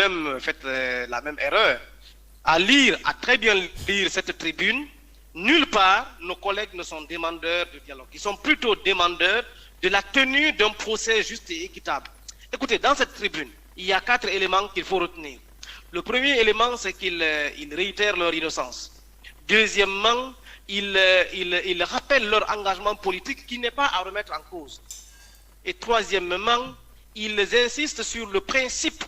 même fait la même erreur. À très bien lire cette tribune, nulle part nos collègues ne sont demandeurs de dialogue. Ils sont plutôt demandeurs de la tenue d'un procès juste et équitable. Écoutez, dans cette tribune, il y a 4 éléments qu'il faut retenir. Le premier élément, c'est qu'ils réitèrent leur innocence. Deuxièmement, ils rappellent leur engagement politique qui n'est pas à remettre en cause. Et troisièmement, ils insistent sur le principe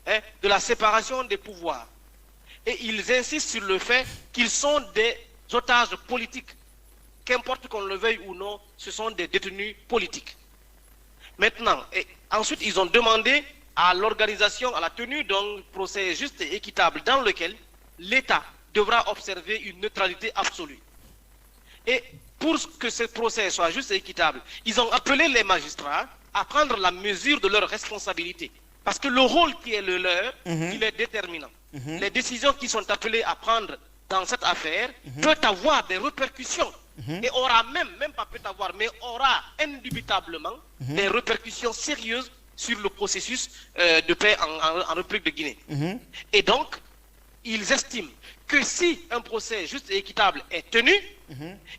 de la séparation des pouvoirs. Et ils insistent sur le fait qu'ils sont des otages politiques. Qu'importe qu'on le veuille ou non, ce sont des détenus politiques. Maintenant, ensuite, ils ont demandé à l'organisation, à la tenue d'un procès juste et équitable dans lequel l'État devra observer une neutralité absolue. Et pour que ce procès soit juste et équitable, ils ont appelé les magistrats à prendre la mesure de leurs responsabilités. Parce que le rôle qui est le leur, il est déterminant. Les décisions qui sont appelées à prendre dans cette affaire peuvent avoir des répercussions. Et aura même pas peut avoir, mais aura indubitablement des répercussions sérieuses sur le processus de paix en République de Guinée. Et donc, ils estiment que si un procès juste et équitable est tenu,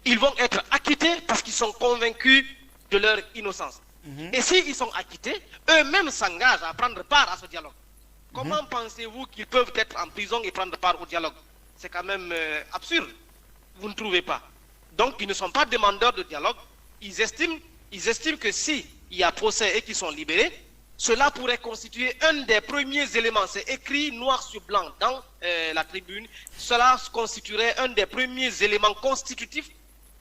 ils vont être acquittés parce qu'ils sont convaincus de leur innocence. Et s'ils sont acquittés, eux-mêmes s'engagent à prendre part à ce dialogue. Comment pensez-vous qu'ils peuvent être en prison et prendre part au dialogue? C'est quand même absurde. Vous ne trouvez pas? Donc, ils ne sont pas demandeurs de dialogue. Ils estiment que s'il y a procès et qu'ils sont libérés, cela pourrait constituer un des premiers éléments. C'est écrit noir sur blanc dans la tribune. Cela constituerait un des premiers éléments constitutifs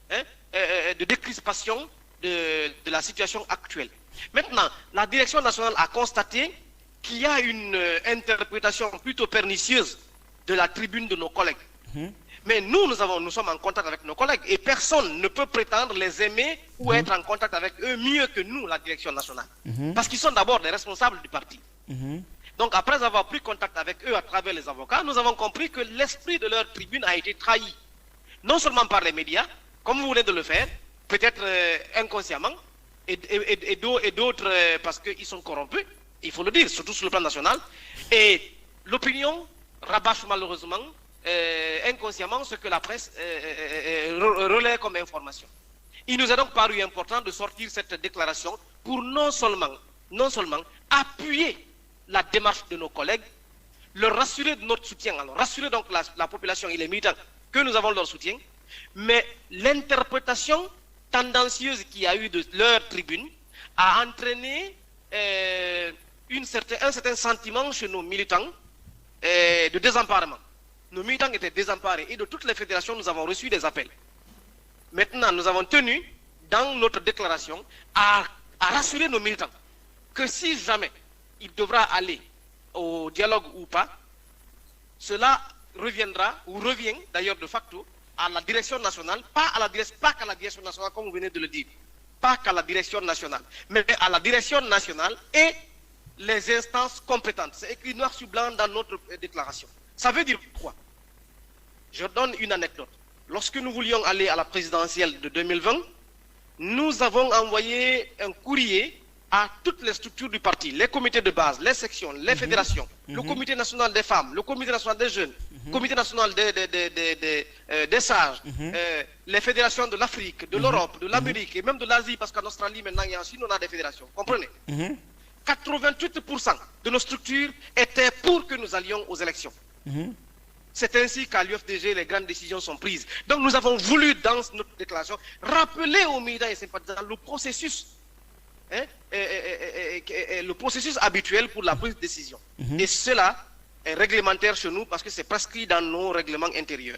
de décrispation de la situation actuelle. Maintenant, la direction nationale a constaté qu'il y a une interprétation plutôt pernicieuse de la tribune de nos collègues. Mais nous sommes en contact avec nos collègues et personne ne peut prétendre les aimer ou être en contact avec eux mieux que nous, la direction nationale. Parce qu'ils sont d'abord les responsables du parti. Donc après avoir pris contact avec eux à travers les avocats, nous avons compris que l'esprit de leur tribune a été trahi. Non seulement par les médias, comme vous venez de le faire, peut-être inconsciemment, et d'autres parce qu'ils sont corrompus, il faut le dire, surtout sur le plan national. Et l'opinion rabâche malheureusement inconsciemment ce que la presse relaie comme information. Il nous a donc paru important de sortir cette déclaration pour non seulement appuyer la démarche de nos collègues, leur rassurer de notre soutien, alors rassurer donc la population et les militants que nous avons leur soutien, mais l'interprétation tendancieuse qu'il y a eu de leur tribune a entraîné un certain sentiment chez nos militants de désemparement. Nos militants étaient désemparés et de toutes les fédérations, nous avons reçu des appels. Maintenant, nous avons tenu, dans notre déclaration, à rassurer nos militants que si jamais il devra aller au dialogue ou pas, cela reviendra, ou revient d'ailleurs de facto, à la direction nationale, pas qu'à la direction nationale, comme vous venez de le dire, pas qu'à la direction nationale, mais à la direction nationale et les instances compétentes. C'est écrit noir sur blanc dans notre déclaration. Ça veut dire quoi? Je donne une anecdote. Lorsque nous voulions aller à la présidentielle de 2020, nous avons envoyé un courrier à toutes les structures du parti, les comités de base, les sections, les fédérations, le comité national des femmes, le comité national des jeunes, le comité national des sages, les fédérations de l'Afrique, de l'Europe, de l'Amérique et même de l'Asie, parce qu'en Australie maintenant et en Chine on a des fédérations. Comprenez? 88% de nos structures étaient pour que nous allions aux élections. C'est ainsi qu'à l'UFDG, les grandes décisions sont prises. Donc nous avons voulu, dans notre déclaration, rappeler aux militants et sympathisants le processus habituel pour la prise de décision. Et cela est réglementaire chez nous parce que c'est prescrit dans nos règlements intérieurs.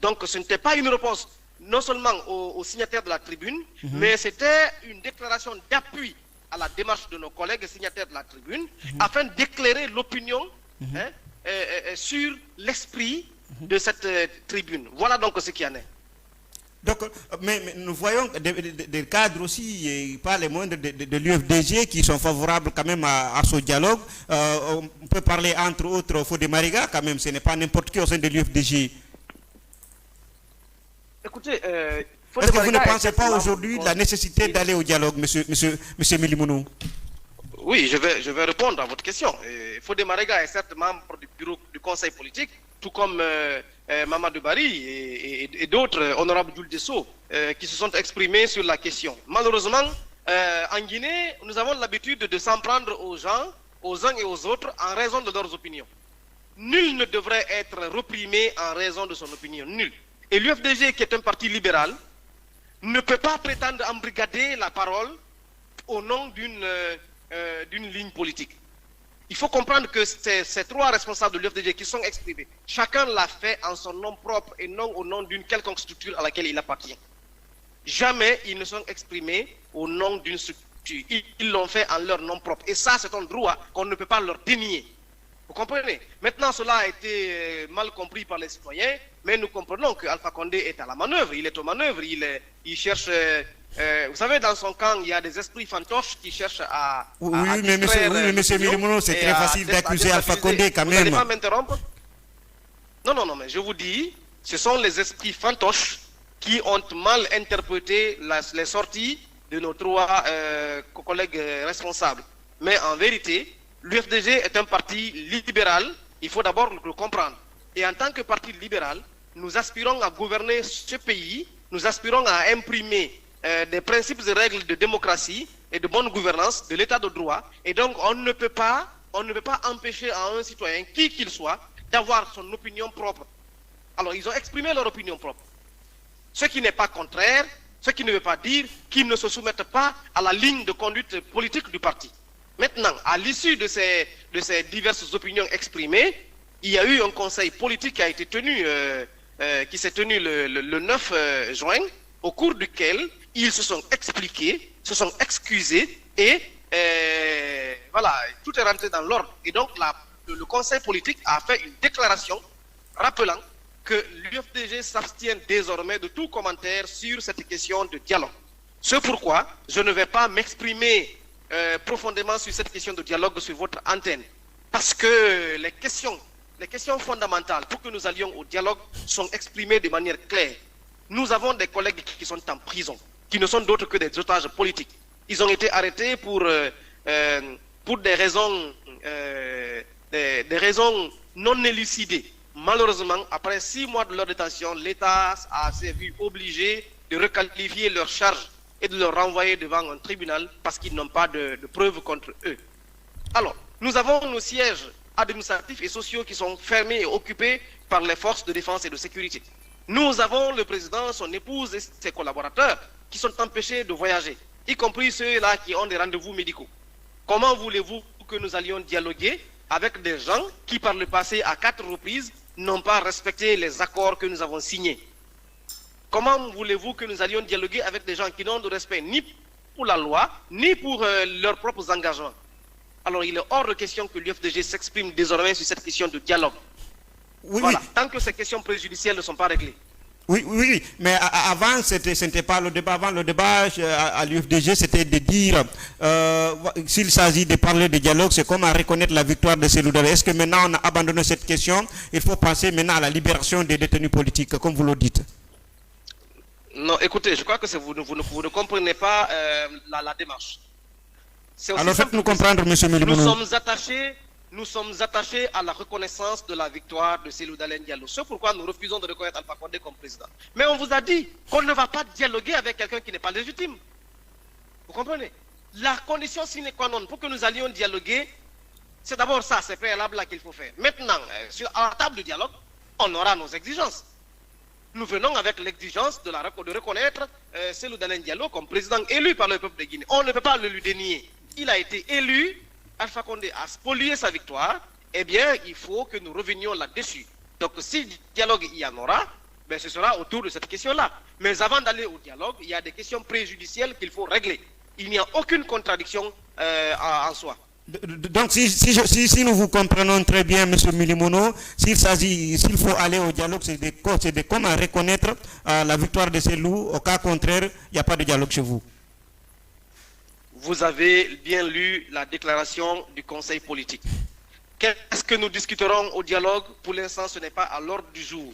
Donc ce n'était pas une réponse non seulement aux signataires de la tribune, mais c'était une déclaration d'appui à la démarche de nos collègues signataires de la tribune, afin d'éclairer l'opinion sur l'esprit de cette tribune. Voilà donc ce qu'il y en est. Donc, mais nous voyons des cadres aussi, pas les moindres de l'UFDG, qui sont favorables quand même à ce dialogue. On peut parler entre autres Fodé Mariga, quand même, ce n'est pas n'importe qui au sein de l'UFDG. Écoutez, est-ce que vous ne pensez pas aujourd'hui de la nécessité d'aller au dialogue, monsieur Milimounou? Oui, je vais répondre à votre question. Fodé Marega est certes membre du bureau du conseil politique, tout comme Mamadou Bari et d'autres, honorables Jules Dessau, qui se sont exprimés sur la question. Malheureusement, en Guinée, nous avons l'habitude de s'en prendre aux uns et aux autres en raison de leurs opinions. Nul ne devrait être reprimé en raison de son opinion. Nul. Et l'UFDG, qui est un parti libéral, ne peut pas prétendre embrigader la parole au nom d'une ligne politique. Il faut comprendre que ces trois responsables de l'UFDG qui sont exprimés, chacun l'a fait en son nom propre et non au nom d'une quelconque structure à laquelle il appartient. Jamais ils ne sont exprimés au nom d'une structure. Ils l'ont fait en leur nom propre. Et ça, c'est un droit qu'on ne peut pas leur dénier. Vous comprenez? Maintenant, cela a été mal compris par les citoyens, mais nous comprenons que Alpha Condé est à la manœuvre, il est aux manœuvres, il cherche... vous savez, dans son camp, il y a des esprits fantoches qui cherchent à mais monsieur Milimono, c'est très facile d'accuser Alpha Condé quand même. Vous n'allez pas m'interrompre? Non, mais je vous dis, ce sont les esprits fantoches qui ont mal interprété les sorties de nos trois collègues responsables. Mais en vérité, l'UFDG est un parti libéral, il faut d'abord le comprendre. Et en tant que parti libéral, nous aspirons à gouverner ce pays, nous aspirons à imprimer des principes et règles de démocratie et de bonne gouvernance, de l'état de droit. Et donc, on ne peut pas empêcher à un citoyen, qui qu'il soit, d'avoir son opinion propre. Alors, ils ont exprimé leur opinion propre. Ce qui n'est pas contraire, ce qui ne veut pas dire qu'ils ne se soumettent pas à la ligne de conduite politique du parti. Maintenant, à l'issue de ces diverses opinions exprimées, il y a eu un conseil politique qui a été tenu, qui s'est tenu le 9 juin, au cours duquel ils se sont expliqués, se sont excusés et voilà, tout est rentré dans l'ordre. Et donc, le conseil politique a fait une déclaration rappelant que l'UFDG s'abstient désormais de tout commentaire sur cette question de dialogue. C'est pourquoi je ne vais pas m'exprimer profondément sur cette question de dialogue sur votre antenne. Parce que les questions fondamentales pour que nous allions au dialogue sont exprimées de manière claire. Nous avons des collègues qui sont en prison, qui ne sont d'autres que des otages politiques. Ils ont été arrêtés pour des raisons non élucidées. Malheureusement, après 6 mois de leur détention, l'État s'est vu obligé de requalifier leurs charges et de leur renvoyer devant un tribunal parce qu'ils n'ont pas de preuves contre eux. Alors, nous avons nos sièges administratifs et sociaux qui sont fermés et occupés par les forces de défense et de sécurité. Nous avons le président, son épouse et ses collaborateurs qui sont empêchés de voyager, y compris ceux-là qui ont des rendez-vous médicaux. Comment voulez-vous que nous allions dialoguer avec des gens qui, par le passé, à 4 reprises, n'ont pas respecté les accords que nous avons signés? Comment voulez-vous que nous allions dialoguer avec des gens qui n'ont de respect ni pour la loi, ni pour leurs propres engagements? Alors, il est hors de question que l'UFDG s'exprime désormais sur cette question de dialogue. Oui, voilà, oui. tant que ces questions préjudicielles ne sont pas réglées. Oui, mais avant, ce n'était pas le débat. Avant le débat, à l'UFDG, c'était de dire, s'il s'agit de parler de dialogue, c'est comme à reconnaître la victoire de Cellou Dalein. Est-ce que maintenant, on a abandonné cette question? Il faut penser maintenant à la libération des détenus politiques, comme vous le dites. Non, écoutez, je crois que vous ne comprenez pas la démarche. Alors faites-nous comprendre, M. Milimono. Nous sommes attachés à la reconnaissance de la victoire de Cellou Dalein Diallo. C'est pourquoi nous refusons de reconnaître Alpha Condé comme président. Mais on vous a dit qu'on ne va pas dialoguer avec quelqu'un qui n'est pas légitime. Vous comprenez? La condition sine qua non pour que nous allions dialoguer, c'est d'abord ça, c'est préalable là qu'il faut faire. Maintenant, à la table de dialogue, on aura nos exigences. Nous venons avec l'exigence de reconnaître Cellou Dalein Diallo comme président élu par le peuple de Guinée. On ne peut pas le lui dénier. Il a été élu. Alpha Condé a spolié sa victoire, eh bien, il faut que nous revenions là-dessus. Donc, si dialogue il y en aura, ben, ce sera autour de cette question-là. Mais avant d'aller au dialogue, il y a des questions préjudicielles qu'il faut régler. Il n'y a aucune contradiction en soi. Donc, si nous vous comprenons très bien, M. Milimono, s'il faut aller au dialogue, c'est de comment reconnaître la victoire de Cellou. Au cas contraire, il n'y a pas de dialogue chez vous. Vous avez bien lu la déclaration du Conseil politique. Qu'est-ce que nous discuterons au dialogue? Pour l'instant, ce n'est pas à l'ordre du jour.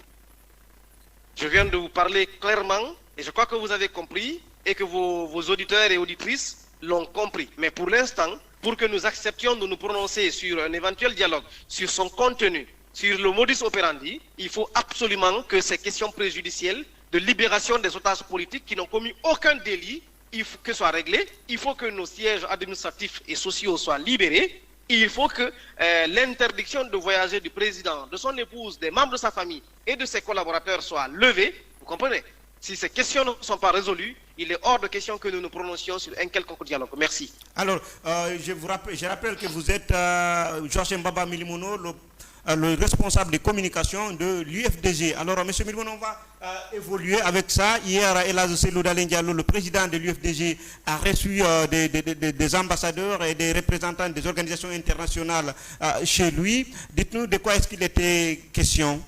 Je viens de vous parler clairement, et je crois que vous avez compris, et que vos auditeurs et auditrices l'ont compris. Mais pour l'instant, pour que nous acceptions de nous prononcer sur un éventuel dialogue, sur son contenu, sur le modus operandi, il faut absolument que ces questions préjudicielles de libération des otages politiques qui n'ont commis aucun délit, il faut que soient réglées. Il faut que nos sièges administratifs et sociaux soient libérés. Il faut que l'interdiction de voyager du président, de son épouse, des membres de sa famille et de ses collaborateurs soit levée. Vous comprenez? Si ces questions ne sont pas résolues, il est hors de question que nous nous prononcions sur un quelconque dialogue. Merci. Alors, je rappelle que vous êtes Georges Mbaba Milimono, le responsable de communication de l'UFDG. Alors, M. Milimono, on va évoluer avec ça. Hier, Elhadji Cellou Dalein Diallo, le président de l'UFDG, a reçu des ambassadeurs et des représentants des organisations internationales chez lui. Dites-nous de quoi est-ce qu'il était question?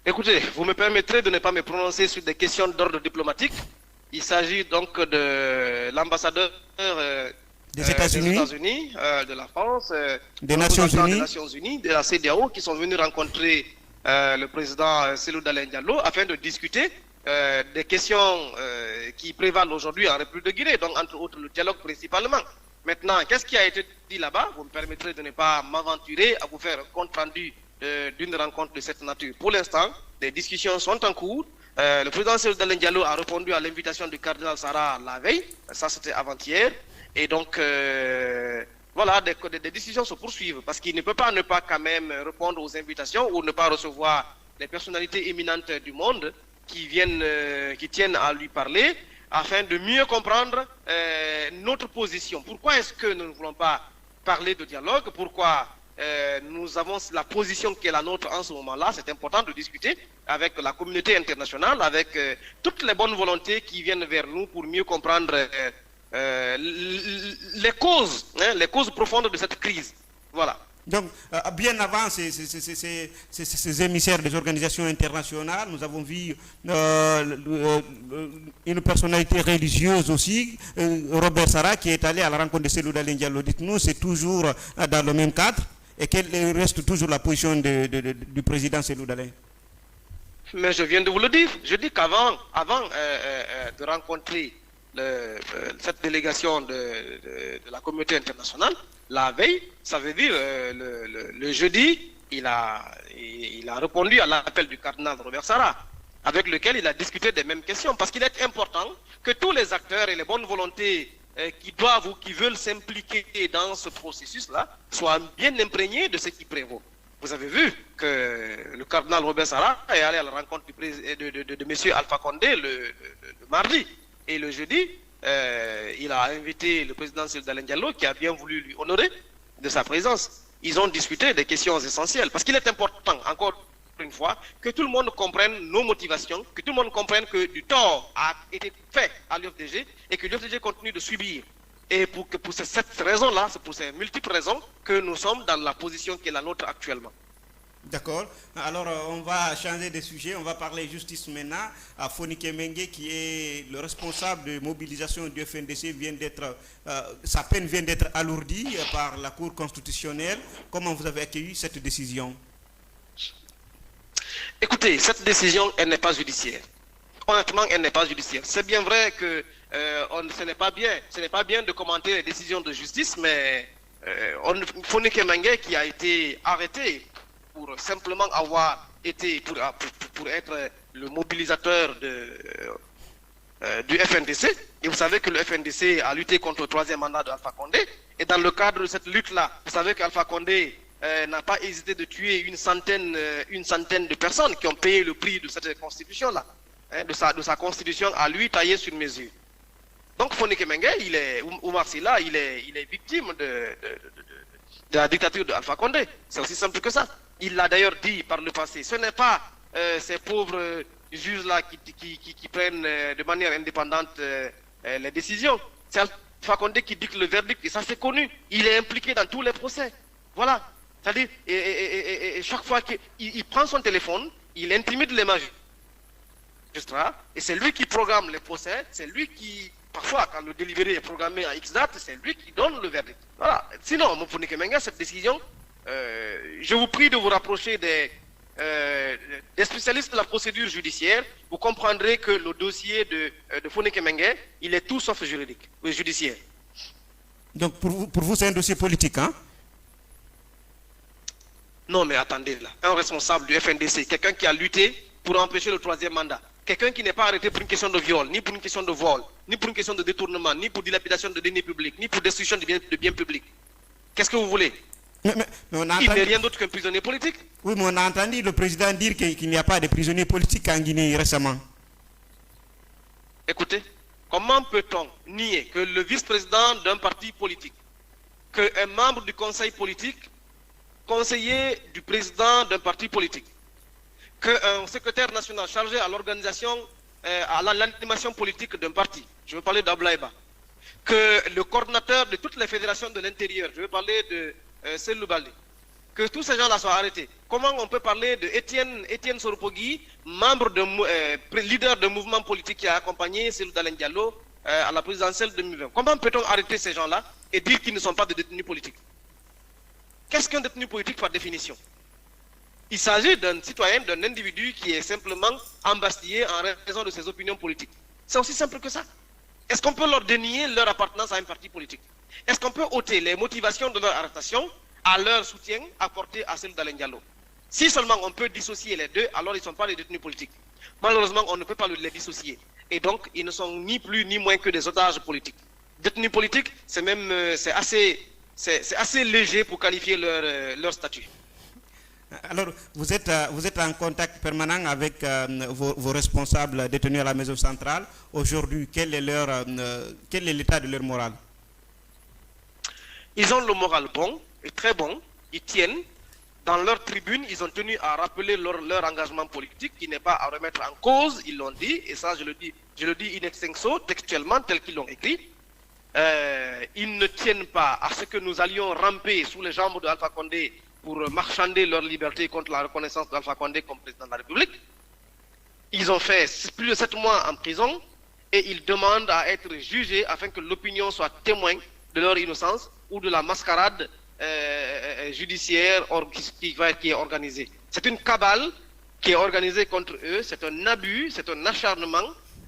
Écoutez, vous me permettrez de ne pas me prononcer sur des questions d'ordre diplomatique. Il s'agit donc de l'ambassadeur des États-Unis, de la France, des Nations Unies, de la CEDEAO, qui sont venus rencontrer le président Cellou Dalein Diallo afin de discuter des questions qui prévalent aujourd'hui en République de Guinée, donc entre autres le dialogue principalement. Maintenant, qu'est-ce qui a été dit là-bas? Vous me permettrez de ne pas m'aventurer à vous faire un compte rendu d'une rencontre de cette nature. Pour l'instant, les discussions sont en cours. Le président Cellou Dalein Diallo a répondu à l'invitation du cardinal Sarah la veille, ça c'était avant-hier, et donc voilà, des décisions se poursuivent, parce qu'il ne peut pas ne pas quand même répondre aux invitations ou ne pas recevoir les personnalités éminentes du monde qui tiennent à lui parler, afin de mieux comprendre notre position. Pourquoi est-ce que nous ne voulons pas parler de dialogue? Pourquoi nous avons la position qui est la nôtre en ce moment-là? C'est important de discuter avec la communauté internationale, avec toutes les bonnes volontés qui viennent vers nous pour mieux comprendre les causes profondes de cette crise. Voilà. Donc, bien avant ces émissaires des organisations internationales, nous avons vu une personnalité religieuse aussi, Robert Sarah, qui est allé à la rencontre de Cellou Dalein Diallo. Dites-nous, c'est toujours dans le même cadre? Et quelle reste toujours la position du président Cellou Dalein? Mais je viens de vous le dire. Je dis qu'avant de rencontrer cette délégation de la communauté internationale, la veille, ça veut dire le jeudi, il a répondu à l'appel du cardinal Robert Sarah, avec lequel il a discuté des mêmes questions. Parce qu'il est important que tous les acteurs et les bonnes volontés qui doivent ou qui veulent s'impliquer dans ce processus-là soient bien imprégnés de ce qui prévaut. Vous avez vu que le cardinal Robert Sarah est allé à la rencontre de M. Alpha Condé le mardi. Et le jeudi, il a invité le président Cellou Dalein Diallo, qui a bien voulu lui honorer de sa présence. Ils ont discuté des questions essentielles. Parce qu'il est important, encore une fois, que tout le monde comprenne nos motivations, que tout le monde comprenne que du tort a été fait à l'UFDG et que l'UFDG continue de subir. Et pour cette raison-là, c'est pour ces multiples raisons que nous sommes dans la position qui est la nôtre actuellement. D'accord. Alors, on va changer de sujet. On va parler justice maintenant. Fonike Mengue, qui est le responsable de mobilisation du FNDC, sa peine vient d'être alourdie par la Cour constitutionnelle. Comment vous avez accueilli cette décision? Écoutez, cette décision, elle n'est pas judiciaire. Honnêtement, elle n'est pas judiciaire. C'est bien vrai que ce n'est pas bien de commenter les décisions de justice, mais Fonike Mengue, qui a été arrêté pour simplement avoir été, pour être le mobilisateur du FNDC. Et vous savez que le FNDC a lutté contre le troisième mandat d'Alpha Condé. Et dans le cadre de cette lutte-là, vous savez qu'Alpha Condé n'a pas hésité de tuer une centaine de personnes qui ont payé le prix de cette constitution-là, hein, de sa constitution à lui taillée sur mesure. Donc Fonike Mengue, Oumar Silla, il est victime de la dictature d'Alpha Condé. C'est aussi simple que ça. Il l'a d'ailleurs dit par le passé. Ce n'est pas ces pauvres juges-là qui prennent de manière indépendante les décisions. C'est Alpha Condé qui dicte le verdict, et ça c'est connu. Il est impliqué dans tous les procès. Voilà. C'est-à-dire, et chaque fois qu'il prend son téléphone, il intimide les magistrats, et c'est lui qui programme les procès, c'est lui qui, parfois, quand le délibéré est programmé à X date, c'est lui qui donne le verdict. Voilà. Sinon, Fonike Mengue, cette décision, je vous prie de vous rapprocher des spécialistes de la procédure judiciaire. Vous comprendrez que le dossier de Fonike Mengue, il est tout sauf judiciaire. Donc pour vous c'est un dossier politique, hein? Non, mais attendez là. Un responsable du FNDC, quelqu'un qui a lutté pour empêcher le troisième mandat, quelqu'un qui n'est pas arrêté pour une question de viol, ni pour une question de vol, ni pour une question de détournement, ni pour dilapidation de deniers publics, ni pour destruction de biens publics. Qu'est-ce que vous voulez? Mais on a Il entendu... n'est rien d'autre qu'un prisonnier politique. Oui, mais on a entendu le président dire qu'il n'y a pas de prisonniers politiques en Guinée récemment. Écoutez, comment peut-on nier que le vice-président d'un parti politique, qu'un membre du conseil politique, conseiller du président d'un parti politique, qu'un secrétaire national chargé à l'organisation, à l'animation politique d'un parti, je veux parler d'Ablaïba, que le coordinateur de toutes les fédérations de l'intérieur, je veux parler de Selou Baldé, que tous ces gens-là soient arrêtés. Comment on peut parler de Étienne Soropogui, membre leader d'un mouvement politique qui a accompagné Selou Dalein Diallo à la présidentielle 2020? Comment peut-on arrêter ces gens-là et dire qu'ils ne sont pas des détenus politiques? Qu'est-ce qu'un détenu politique par définition? Il s'agit d'un citoyen, d'un individu qui est simplement embastillé en raison de ses opinions politiques. C'est aussi simple que ça. Est-ce qu'on peut leur dénier leur appartenance à un parti politique? Est-ce qu'on peut ôter les motivations de leur arrestation à leur soutien apporté à Selou Dalein Diallo? Si seulement on peut dissocier les deux, alors ils ne sont pas des détenus politiques. Malheureusement, on ne peut pas les dissocier. Et donc, ils ne sont ni plus ni moins que des otages politiques. Détenus politiques, c'est assez léger pour qualifier leur statut. Alors, vous êtes en contact permanent avec vos responsables détenus à la maison centrale. Aujourd'hui, quel est l'état de leur morale? Ils ont le moral bon, et très bon. Ils tiennent. Dans leur tribune, ils ont tenu à rappeler leur engagement politique, qui n'est pas à remettre en cause, ils l'ont dit, et ça je le dis in extenso, textuellement, tel qu'ils l'ont écrit. Ils ne tiennent pas à ce que nous allions ramper sous les jambes d'Alpha Condé pour marchander leur liberté contre la reconnaissance d'Alpha Condé comme président de la République. Ils ont fait plus de 7 mois en prison et ils demandent à être jugés afin que l'opinion soit témoin de leur innocence ou de la mascarade judiciaire qui est organisée. C'est une cabale qui est organisée contre eux, c'est un abus, c'est un acharnement.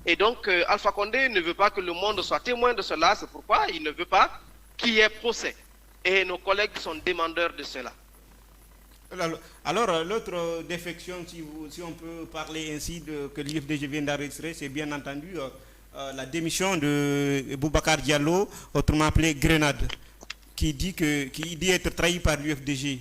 Et donc, Alpha Condé ne veut pas que le monde soit témoin de cela, c'est pourquoi il ne veut pas qu'il y ait procès. Et nos collègues sont demandeurs de cela. Alors, l'autre défection, si on peut parler ainsi, que l'IFDG vient d'enregistrer, c'est bien entendu la démission de Boubacar Diallo, autrement appelé Grenade, qui dit être trahi par l'UFDG.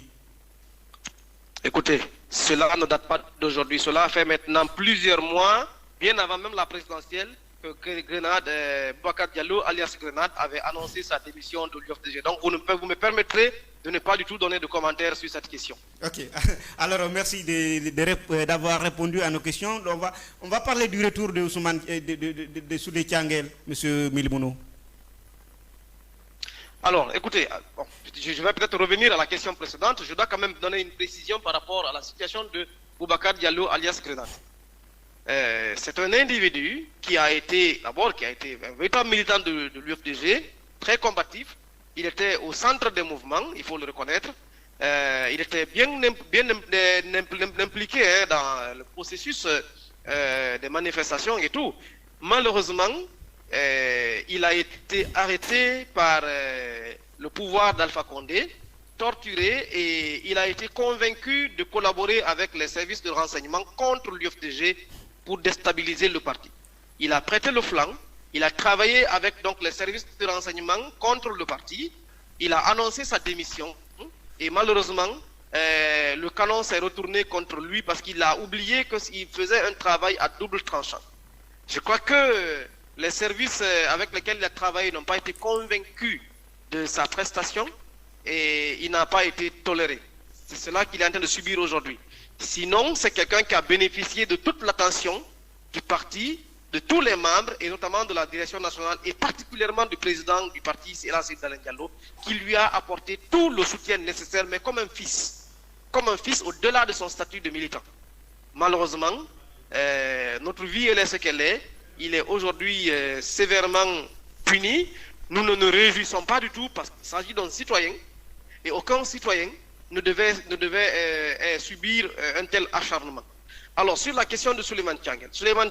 Écoutez, cela ne date pas d'aujourd'hui, cela fait maintenant plusieurs mois, bien avant même la présidentielle, que Grenade, Boubacar Diallo, alias Grenade, avait annoncé sa démission de l'UFDG. Donc vous me permettrez de ne pas du tout donner de commentaires sur cette question. Ok, alors merci d'avoir répondu à nos questions. On va parler du retour de Souley Tiangel, M. Milimono. Alors, écoutez, bon, je vais peut-être revenir à la question précédente. Je dois quand même donner une précision par rapport à la situation de Boubacar Diallo, alias Grenade. C'est un individu qui a été un véritable militant de l'UFDG, très combatif. Il était au centre des mouvements, il faut le reconnaître. Il était bien impliqué dans le processus des manifestations et tout. Malheureusement, il a été arrêté par le pouvoir d'Alpha Condé, torturé, et il a été convaincu de collaborer avec les services de renseignement contre l'UFDG pour déstabiliser le parti. Il a prêté le flanc, il a travaillé avec donc les services de renseignement contre le parti, il a annoncé sa démission, et malheureusement, le canon s'est retourné contre lui parce qu'il a oublié qu'il faisait un travail à double tranchant. Je crois que les services avec lesquels il a travaillé n'ont pas été convaincus de sa prestation et il n'a pas été toléré. C'est cela qu'il est en train de subir aujourd'hui. Sinon, c'est quelqu'un qui a bénéficié de toute l'attention du parti, de tous les membres, et notamment de la direction nationale, et particulièrement du président du parti, Selou Dalein Diallo, qui lui a apporté tout le soutien nécessaire, mais comme un fils au-delà de son statut de militant. Malheureusement, notre vie, elle est ce qu'elle est. Il est aujourd'hui sévèrement puni. Nous ne nous réjouissons pas du tout parce qu'il s'agit d'un citoyen, et aucun citoyen ne devait subir un tel acharnement. Alors, sur la question de Souleymane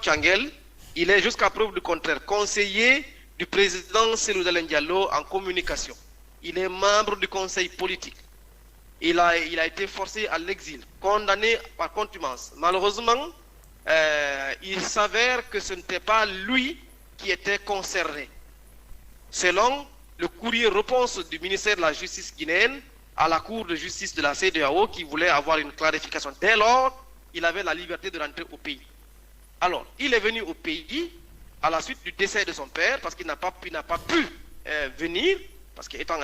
Tiangel, il est jusqu'à preuve du contraire conseiller du président Cellou Dalein Diallo en communication. Il est membre du conseil politique. Il a été forcé à l'exil, condamné par contumace. Malheureusement, il s'avère que ce n'était pas lui qui était concerné. Selon le courrier réponse du ministère de la Justice guinéenne à la Cour de justice de la CEDEAO qui voulait avoir une clarification. Dès lors, il avait la liberté de rentrer au pays. Alors, il est venu au pays à la suite du décès de son père parce qu'il n'a pas pu venir, parce qu'étant